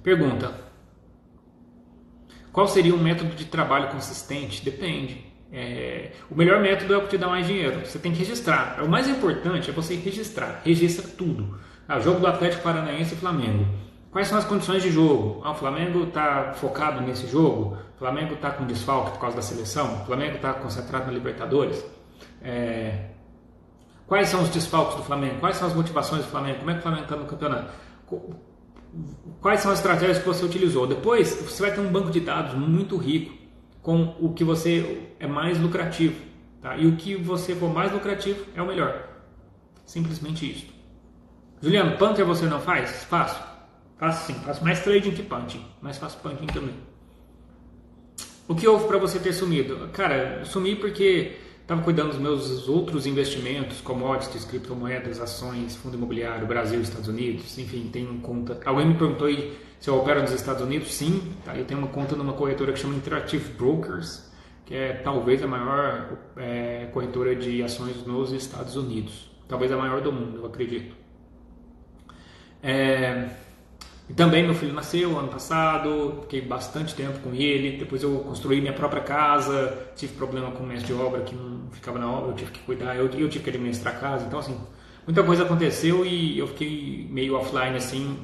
Pergunta: qual seria um método de trabalho consistente? Depende. O melhor método é o que te dá mais dinheiro. Você tem que registrar. O mais importante é você registrar. Registra tudo. O jogo do Atlético Paranaense e Flamengo. Quais são as condições de jogo? O Flamengo está focado nesse jogo? O Flamengo está com desfalque por causa da seleção? O Flamengo está concentrado na Libertadores? Quais são os desfalques do Flamengo? Quais são as motivações do Flamengo? Como é que o Flamengo está no campeonato? Quais são as estratégias que você utilizou? Depois você vai ter um banco de dados muito rico com o que você é mais lucrativo, tá? E o que você for mais lucrativo é o melhor. Simplesmente isso. Juliano, punter você não faz? Faço. Faço sim. Faço mais trading que punting, mas faço punting também. O que houve para você ter sumido? Cara, sumi porque estava cuidando dos meus outros investimentos, commodities, criptomoedas, ações, fundo imobiliário, Brasil, Estados Unidos, enfim, tenho conta. Alguém me perguntou aí se eu opero nos Estados Unidos? Sim, tá? Eu tenho uma conta numa corretora que chama Interactive Brokers, que é talvez a maior corretora de ações nos Estados Unidos, talvez a maior do mundo, eu acredito. E também meu filho nasceu ano passado, fiquei bastante tempo com ele, depois eu construí minha própria casa, tive problema com o mestre de obra que não ficava na obra, eu tive que cuidar, eu tive que administrar a casa, então assim, muita coisa aconteceu e eu fiquei meio offline assim,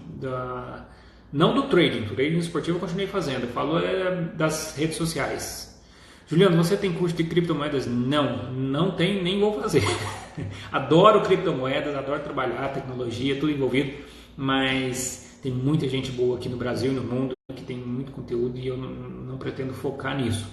não do trading esportivo eu continuei fazendo, eu falo das redes sociais. Juliano, você tem curso de criptomoedas? Não tem, nem vou fazer. Adoro criptomoedas, adoro trabalhar, tecnologia, tudo envolvido, mas tem muita gente boa aqui no Brasil e no mundo que tem muito conteúdo e eu não pretendo focar nisso.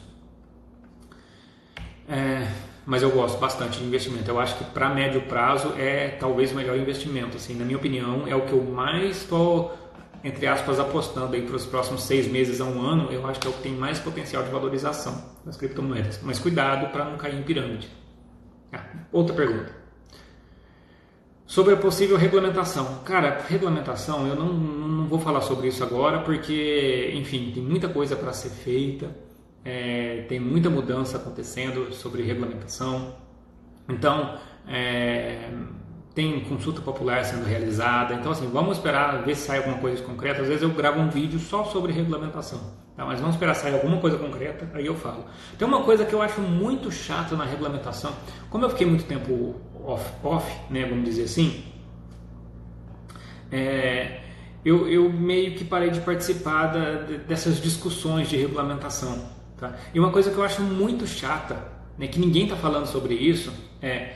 Mas eu gosto bastante de investimento. Eu acho que para médio prazo é talvez o melhor investimento. Assim, na minha opinião, é o que eu mais estou, entre aspas, apostando aí para os próximos 6 meses a 1 ano. Eu acho que é o que tem mais potencial de valorização das criptomoedas. Mas cuidado para não cair em pirâmide. Outra pergunta. Sobre a possível regulamentação. Cara, regulamentação, eu não vou falar sobre isso agora porque, enfim, tem muita coisa para ser feita, tem muita mudança acontecendo sobre regulamentação. Então, tem consulta popular sendo realizada. Então, assim, vamos esperar ver se sai alguma coisa concreta. Às vezes eu gravo um vídeo só sobre regulamentação, tá? Mas vamos esperar sair alguma coisa concreta, aí eu falo. Tem uma coisa que eu acho muito chata na regulamentação. Como eu fiquei muito tempo off, né, vamos dizer assim, eu meio que parei de participar dessas discussões de regulamentação, tá? E uma coisa que eu acho muito chata, né, que ninguém está falando sobre isso, é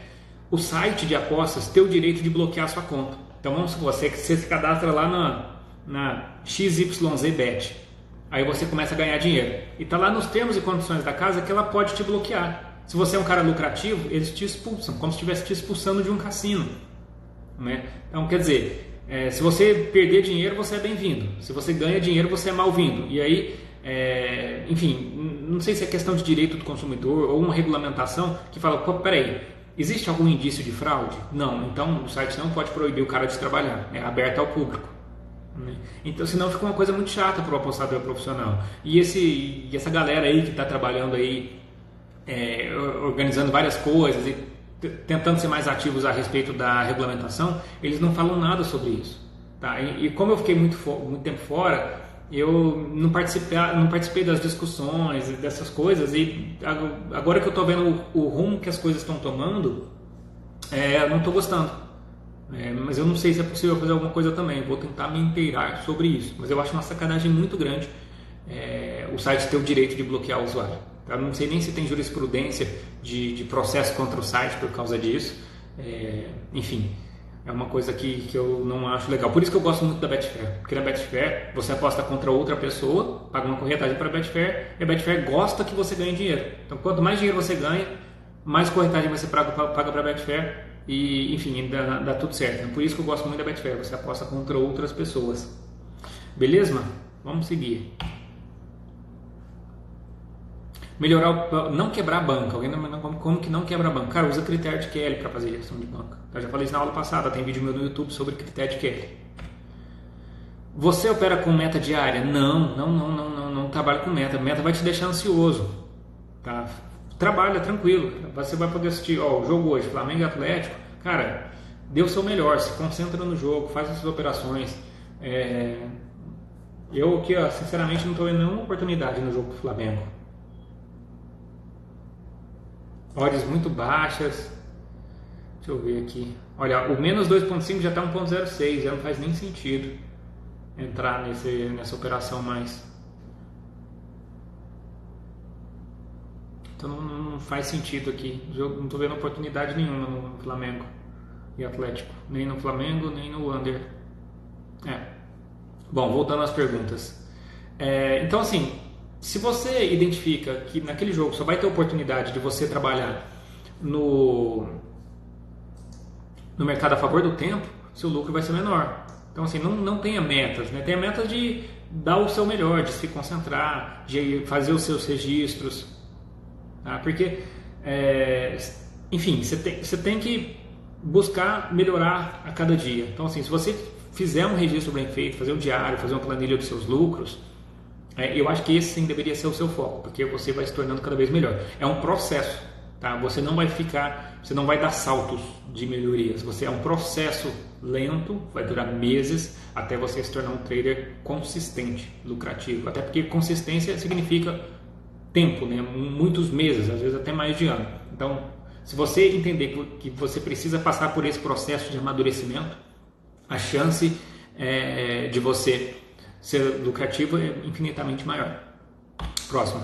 o site de apostas ter o direito de bloquear a sua conta. Então vamos supor, você se cadastra lá na XYZBet, aí você começa a ganhar dinheiro, e está lá nos termos e condições da casa que ela pode te bloquear. Se você é um cara lucrativo, eles te expulsam, como se estivesse te expulsando de um cassino, né? Então, quer dizer, se você perder dinheiro, você é bem-vindo. Se você ganha dinheiro, você é mal-vindo. E aí, enfim, não sei se é questão de direito do consumidor ou uma regulamentação que fala, pô, peraí, existe algum indício de fraude? Não, então o site não pode proibir o cara de trabalhar, é aberto ao público. Então, senão fica uma coisa muito chata para o apostador profissional. E essa galera aí que está trabalhando aí, organizando várias coisas e tentando ser mais ativos a respeito da regulamentação, eles não falam nada sobre isso, tá? E como eu fiquei muito tempo fora, eu não participei das discussões dessas coisas, e agora que eu estou vendo o rumo que as coisas estão tomando, eu não estou gostando. Mas eu não sei se é possível fazer alguma coisa também, vou tentar me inteirar sobre isso, mas eu acho uma sacanagem muito grande o site ter o direito de bloquear o usuário. Eu não sei nem se tem jurisprudência de processo contra o site por causa disso. Enfim, é uma coisa que eu não acho legal. Por isso que eu gosto muito da Betfair. Porque na Betfair você aposta contra outra pessoa, paga uma corretagem para a Betfair, e a Betfair gosta que você ganhe dinheiro. Então, quanto mais dinheiro você ganha, mais corretagem você paga para a Betfair. E, enfim, dá tudo certo. Por isso que eu gosto muito da Betfair. Você aposta contra outras pessoas. Beleza, mano? Vamos seguir. Melhorar, não quebrar a banca. Alguém como que não quebra a banca? Cara, usa critério de Kelly para fazer gestão de banca. Eu já falei isso na aula passada, tem vídeo meu no YouTube sobre critério de Kelly. Você opera com meta diária? Não trabalha com meta. Meta vai te deixar ansioso, tá? Trabalha tranquilo. Você vai poder assistir o jogo hoje, Flamengo e Atlético. Cara, dê o seu melhor, se concentra no jogo, faz as suas operações. Eu aqui, sinceramente, não estou vendo nenhuma oportunidade no jogo do Flamengo. Odds muito baixas. Deixa eu ver aqui. Olha, o menos 2.5 já está 1.06. Já não faz nem sentido entrar nessa operação mais. Então não faz sentido aqui. Não estou vendo oportunidade nenhuma no Flamengo e Atlético. Nem no Flamengo, nem no Under. Bom, voltando às perguntas. Então assim, se você identifica que naquele jogo só vai ter oportunidade de você trabalhar no mercado a favor do tempo, seu lucro vai ser menor. Então assim, não tenha metas, né? Tenha metas de dar o seu melhor, de se concentrar, de fazer os seus registros, tá? Porque enfim, você tem que buscar melhorar a cada dia. Então, assim, se você fizer um registro bem feito, fazer um diário, fazer uma planilha dos seus lucros, eu acho que esse sim deveria ser o seu foco, porque você vai se tornando cada vez melhor. É um processo, tá? Você não vai dar saltos de melhorias. É um processo lento, vai durar meses até você se tornar um trader consistente, lucrativo. Até porque consistência significa tempo, né? Muitos meses, às vezes até mais de ano. Então, se você entender que você precisa passar por esse processo de amadurecimento, a chance de você ser lucrativo é infinitamente maior. Próximo.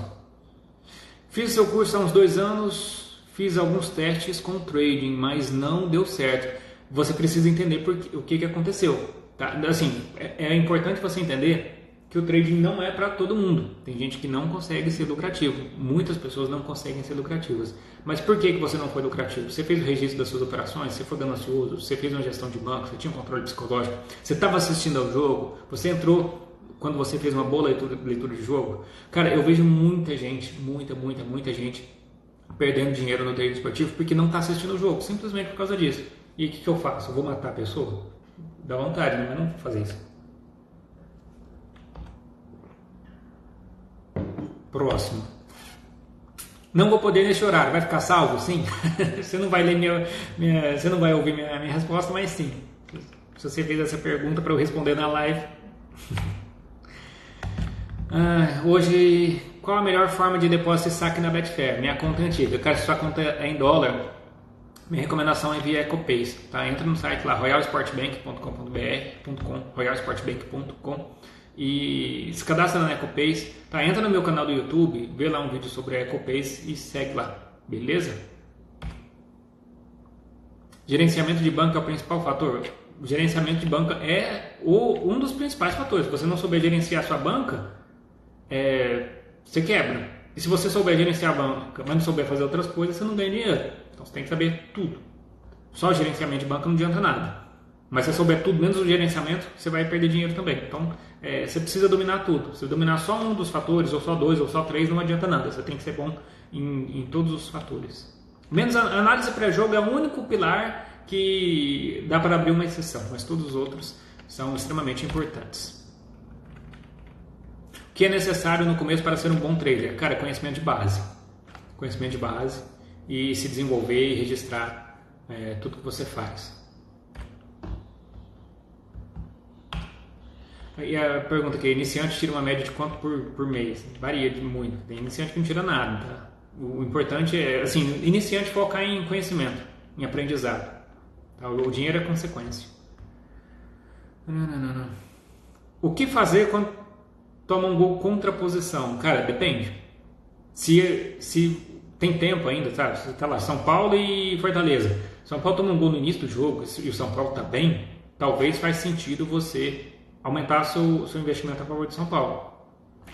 Fiz seu curso há uns 2 anos, fiz alguns testes com trading, mas não deu certo. Você precisa entender o que aconteceu. Tá? Assim, é importante você entender que o trading não é para todo mundo. Tem gente que não consegue ser lucrativo. Muitas pessoas não conseguem ser lucrativas. Mas por que você não foi lucrativo? Você fez o registro das suas operações? Você foi ganancioso? Você fez uma gestão de banco? Você tinha um controle psicológico? Você estava assistindo ao jogo? Você entrou quando você fez uma boa leitura de jogo? Cara, eu vejo muita gente, muita gente perdendo dinheiro no trading esportivo porque não está assistindo o jogo, simplesmente por causa disso. E o que eu faço? Eu vou matar a pessoa? Dá vontade, né? Mas não vou fazer isso. Próximo. Não vou poder neste horário. Vai ficar salvo? Sim. Você não vai ler você não vai ouvir minha resposta, mas sim. Se você fez essa pergunta para eu responder na live. Hoje, qual a melhor forma de depósito e saque na Betfair? Minha conta é antiga. Cara, se sua conta é em dólar, minha recomendação é via EcoPays. Tá? Entra no site lá, royalsportbank.com.br, royalsportbank.com, e se cadastra na EcoPays. Tá? Entra no meu canal do YouTube, vê lá um vídeo sobre a EcoPays e segue lá. Beleza? Gerenciamento de banco é o principal fator? O gerenciamento de banca é um dos principais fatores. Se você não souber gerenciar a sua banca, você quebra. E se você souber gerenciar a banca, mas não souber fazer outras coisas, você não ganha dinheiro. Então você tem que saber tudo. Só gerenciamento de banca não adianta nada. Mas se você souber tudo, menos o gerenciamento, você vai perder dinheiro também. Então você precisa dominar tudo. Se dominar só um dos fatores, ou só 2, ou só 3, não adianta nada. Você tem que ser bom em todos os fatores. Menos a análise pré-jogo é o único pilar que dá para abrir uma exceção, mas todos os outros são extremamente importantes. O que é necessário no começo para ser um bom trader? Cara, conhecimento de base. Conhecimento de base e se desenvolver e registrar tudo que você faz. E a pergunta aqui, iniciante tira uma média de quanto por mês? Varia muito. Tem iniciante que não tira nada. Tá? O importante é, assim, iniciante focar em conhecimento, em aprendizado. Tá? O dinheiro é consequência. O que fazer quando toma um gol contra a posição? Cara, depende. Se tem tempo ainda, sabe? Você tá lá, São Paulo e Fortaleza. São Paulo toma um gol no início do jogo e o São Paulo tá bem, talvez faz sentido você aumentar seu investimento a favor de São Paulo.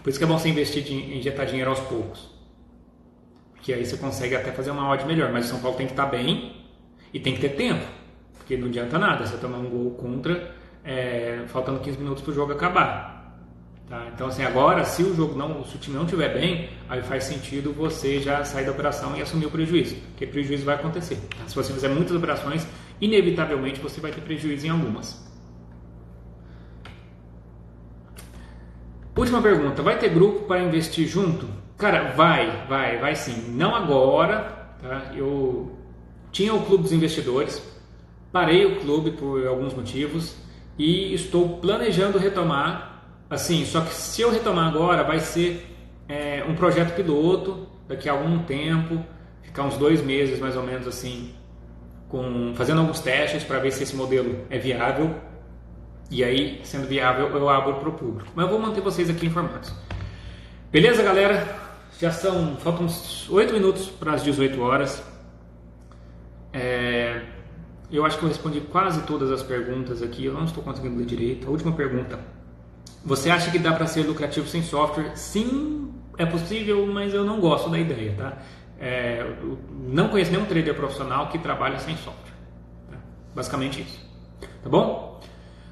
Por isso que é bom você investir em injetar dinheiro aos poucos. Porque aí você consegue até fazer uma odd melhor. Mas o São Paulo tem que estar bem e tem que ter tempo. Porque não adianta nada você tomar um gol contra faltando 15 minutos para o jogo acabar. Tá? Então, assim, agora, se o time não estiver bem, aí faz sentido você já sair da operação e assumir o prejuízo. Porque prejuízo vai acontecer. Tá? Se você fizer muitas operações, inevitavelmente você vai ter prejuízo em algumas. Última pergunta, vai ter grupo para investir junto? Cara, vai sim. Não agora, tá? Eu tinha o Clube dos Investidores, parei o clube por alguns motivos e estou planejando retomar, assim, só que se eu retomar agora vai ser um projeto piloto, daqui a algum tempo, ficar uns 2 meses mais ou menos assim, fazendo alguns testes para ver se esse modelo é viável. E aí, sendo viável, eu abro para o público. Mas eu vou manter vocês aqui informados. Beleza, galera? Faltam uns 8 minutos para as 18 horas. Eu acho que eu respondi quase todas as perguntas aqui. Eu não estou conseguindo ler direito. A última pergunta. Você acha que dá para ser lucrativo sem software? Sim, é possível, mas eu não gosto da ideia, tá? Eu não conheço nenhum trader profissional que trabalha sem software. Tá? Basicamente isso. Tá bom?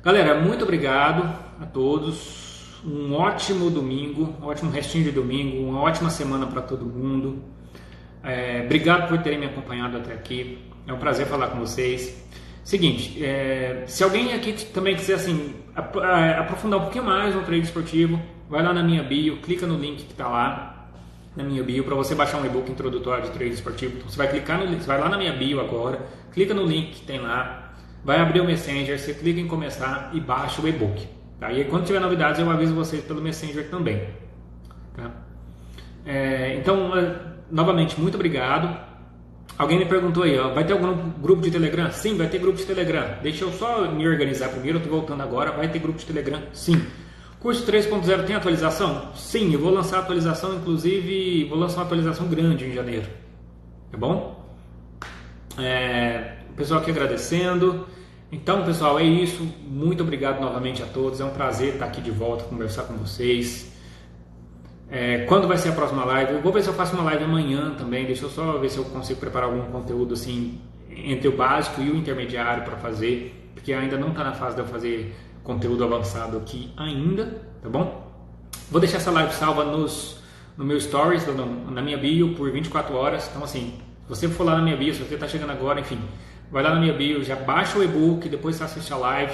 Galera, muito obrigado a todos, um ótimo domingo, um ótimo restinho de domingo, uma ótima semana para todo mundo. Obrigado por terem me acompanhado até aqui. É um prazer falar com vocês. Seguinte, se alguém aqui também quiser assim, aprofundar um pouquinho mais no trade esportivo, vai lá na minha bio, clica no link que está lá na minha bio para você baixar um e-book introdutório de trade esportivo. Então, você vai clicar no link, você vai lá na minha bio agora, clica no link que tem lá, vai abrir o Messenger, você clica em começar e baixa o e-book. Tá? E aí, quando tiver novidades eu aviso vocês pelo Messenger também. Tá? Então, novamente, muito obrigado. Alguém me perguntou aí, vai ter algum grupo de Telegram? Sim, vai ter grupo de Telegram. Deixa eu só me organizar primeiro, eu estou voltando agora. Vai ter grupo de Telegram? Sim. Curso 3.0 tem atualização? Sim, eu vou lançar a atualização, inclusive vou lançar uma atualização grande em janeiro. Tá bom? O pessoal aqui agradecendo. Então, pessoal, é isso. Muito obrigado novamente a todos. É um prazer estar aqui de volta, conversar com vocês. Quando vai ser a próxima live? Eu vou ver se eu faço uma live amanhã também. Deixa eu só ver se eu consigo preparar algum conteúdo assim entre o básico e o intermediário para fazer, porque ainda não está na fase de eu fazer conteúdo avançado aqui ainda, tá bom? Vou deixar essa live salva no meu stories, na minha bio por 24 horas. Então assim, se você for lá na minha bio, se você está chegando agora, enfim, vai lá na minha bio, já baixa o e-book, depois você assiste a live.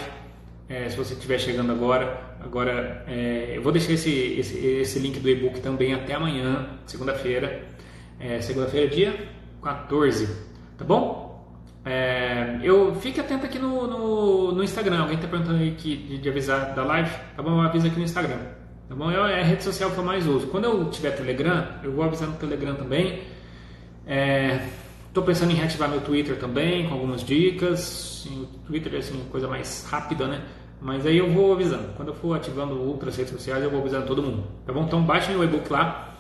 Se você estiver chegando agora, eu vou deixar esse link do e-book também até amanhã, segunda-feira. Segunda-feira é dia 14, tá bom? Eu fique atento aqui no Instagram. Alguém está perguntando aí de avisar da live, tá bom? Eu aviso aqui no Instagram, tá bom? É a rede social que eu mais uso. Quando eu tiver Telegram, eu vou avisar no Telegram também. Estou pensando em reativar meu Twitter também, com algumas dicas. O Twitter é assim, coisa mais rápida, né? Mas aí eu vou avisando. Quando eu for ativando outras redes sociais, eu vou avisando todo mundo. Tá bom? Então baixem o e-book lá,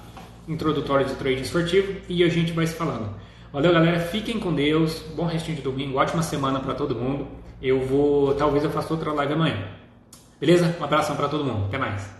Introdutório de Trading Esportivo, e a gente vai se falando. Valeu, galera. Fiquem com Deus. Bom restinho de domingo. Ótima semana para todo mundo. Talvez eu faça outra live amanhã. Beleza? Um abração para todo mundo. Até mais.